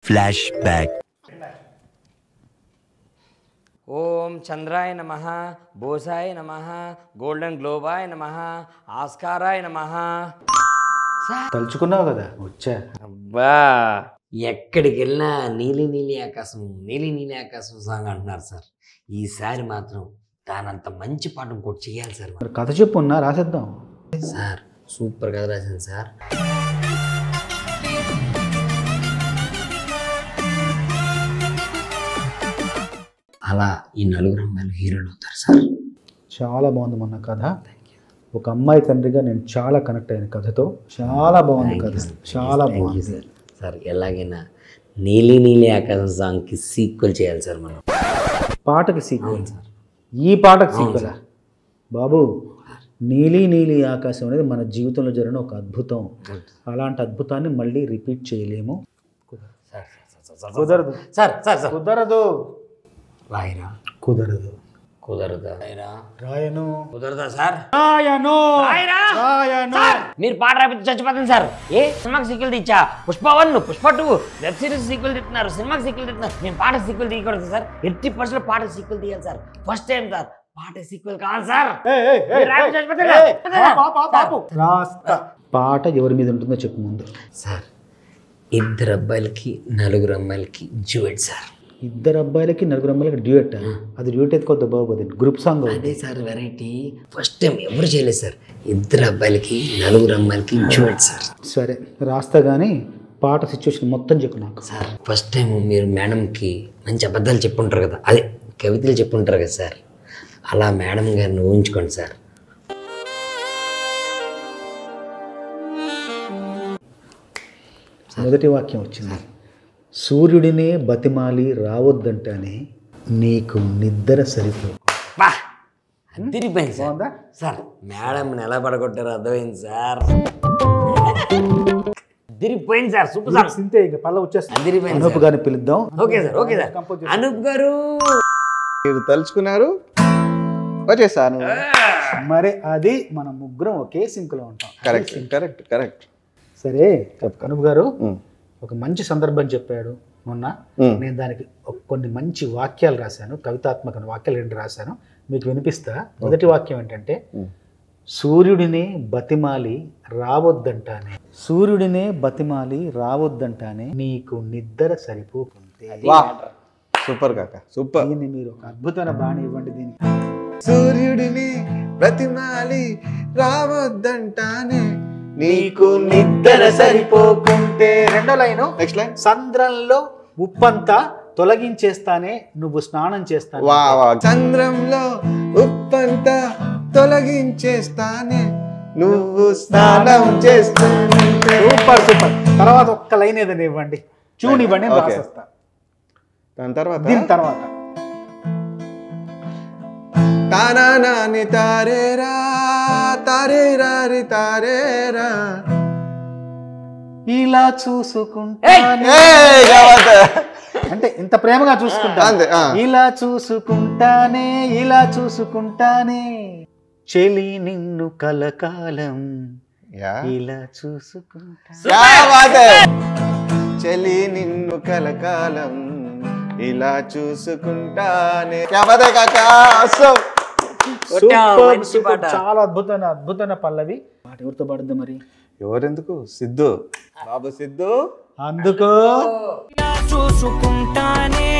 Flash back. ఓం చంద్రాయ నమః, బోసాయ నమః, golden గ్లోబాయ నమః, ఆస్కారాయ నమః. తలుచుకున్నావు కదా వచ్చా. అబ్బా, ఎక్కడికి వెళ్ళినా నీలి నీలి ఆకాశం, నీలి నీలి ఆకాశం సాంగ్ అంటున్నారు సార్. ఈసారి మాత్రం దానంత మంచి పాట ఇంకోటి చేయాలి సార్. మరి కథ చెప్పున్నా రాసేద్దాం సార్. సూపర్ కథ రాసింది సార్. అలా ఈ నలుగురు అమ్మాయిలు హీరోలు అవుతారు సార్. చాలా బాగుంది మొన్న కథ. ఒక అమ్మాయి తండ్రిగా నేను చాలా కనెక్ట్ అయిన కథతో. చాలా బాగుంది కథ, చాలా బాగుంది సార్. సార్ ఎలాగైనా నీలి నీలి ఆకాశం సాంగ్కి సీక్వెల్ చేయాలి సార్ మనం. పాటకి సీక్వెల్ సార్. ఈ పాటకి సీక్వెల్ బాబు. నీలి నీలి ఆకాశం అనేది మన జీవితంలో జరిగిన ఒక అద్భుతం. అలాంటి అద్భుతాన్ని మళ్ళీ రిపీట్ చేయలేము. కుదరదు సార్. సార్ సార్ కుదరదు. రాయరా? కుదరదు. కుదరదా? రాయను. కుదరదా సార్? రాయను. మీరు పాట రాపితే చచ్చిపోతుంది సార్. ఏ సినిమాకి సీక్వెల్ తీచ్చా? Pushpa 1, Pushpa 2 web series sequel తీస్తున్నారు, సినిమాకి సీక్వెల్ తీస్తున్నారు. మేము పాట సీక్వెల్ తీయకూడదు సార్. 80% పాట సీక్వెల్ తీయాలి సార్. ఫస్ట్ టైం సార్ పాట సీక్వెల్ కావాలి సార్. పాట ఎవరి మీద ఉంటుందో చెప్పు ముందు సార్. 2 అబ్బాయిలకి 4 అమ్మాయిలకి డ్యూయెట్ సార్. 2 అబ్బాయిలకి 4 అమ్మాయిలకి డ్యూయెట్. అది డ్యూయెట్ ఎత్తుకోద్దు బాబు, అది గ్రూప్ సాంగ్. అదే సార్ వెరైటీ. ఫస్ట్ టైం ఎవరు చేయలేదు సార్. 2 అబ్బాయిలకి 4 అమ్మాయిలకి డ్యూయెట్ సార్. సరే రాస్తా కానీ పాట సిచ్యువేషన్ మొత్తం చెప్పు నాకు సార్. ఫస్ట్ టైం మీరు మేడంకి మంచి అబద్ధాలు చెప్పుంటారు కదా, అదే కవితలు చెప్పుంటారు కదా సార్. అలా మేడం గారిని ఊహించుకోండి సార్. మొదటి వాక్యం వచ్చింది. సూర్యుడినే బతిమాలి రావద్దంటానే నీకు నిద్ర సరిపో. అదిరిపోయింది సార్. సార్ మేడంని ఎలా పడగొట్టారో అర్థమైంది సార్. అదిరిపోయింది సార్. Super sir. సింతే ఇక పల్ల వచ్చేస్తుంది. అదిరిపోయింది. అనూప్ గారిని పిలుద్దాం. Okay sir. Okay sir. Anoop గారు మీరు తలుచుకున్నారు, వచ్చేసాను. మరి అది మన ముగ్గురం ఒకే సింక్లో ఉంటాం. Correct correct correct. సరే అనూప్ గారు ఒక మంచి సందర్భం చెప్పాడు మొన్న. నేను దానికి కొన్ని మంచి వాక్యాలు రాశాను, కవితాత్మక వాక్యాలు 2 రాశాను, మీకు వినిపిస్తా. మొదటి వాక్యం ఏంటంటే, సూర్యుడినే బతిమాలి రావద్దంటానే, సూర్యుడినే బతిమాలి రావద్దంటానే నీకు నిద్ర సరిపోకుంటే. సూపర్ కాక సూపర్. దీన్ని మీరు ఒక అద్భుతమైన బాణి ఇవ్వండి దీనికి. సూర్యుడిని బ్రతిమాలి రావద్దంటానే నీకు నిద్ర సరిపోకుంటే. రెండో లైను. Next line. సంద్రంలో ఉప్పంతా తొలగించేస్తానే నువ్వు స్నానం చేస్తాను. చంద్రంలో ఉప్పంతా తొలగించేస్తానే నువ్వు స్నానం చేస్తుంటే. Super super. తర్వాత ఒక్క లైన్ ఏదైనా ఇవ్వండి, చూని ఇవ్వండి, రాసేస్తా. దాని తర్వాత దీని తర్వాత తారానాని తారేరా తారేరారి తారేరా ఇలా చూసుకుంటా అంటే ఇంత ప్రేమగా చూసుకుంటా. ఇలా చూసుకుంటానే, ఇలా చూసుకుంటానే చెలి నిన్ను కలకాలం, ఇలా చూసుకుంటా. చెలి నిన్ను కలకాలం ఇలా చూసుకుంటానే. చాలా అద్భుతమైన పల్లవి. పాట ఎవరితో పాడుద్దాం మరి? ఎవరెందుకు? సిద్ధు బాబు. సిద్ధు అందుకో చూసుకుంటానే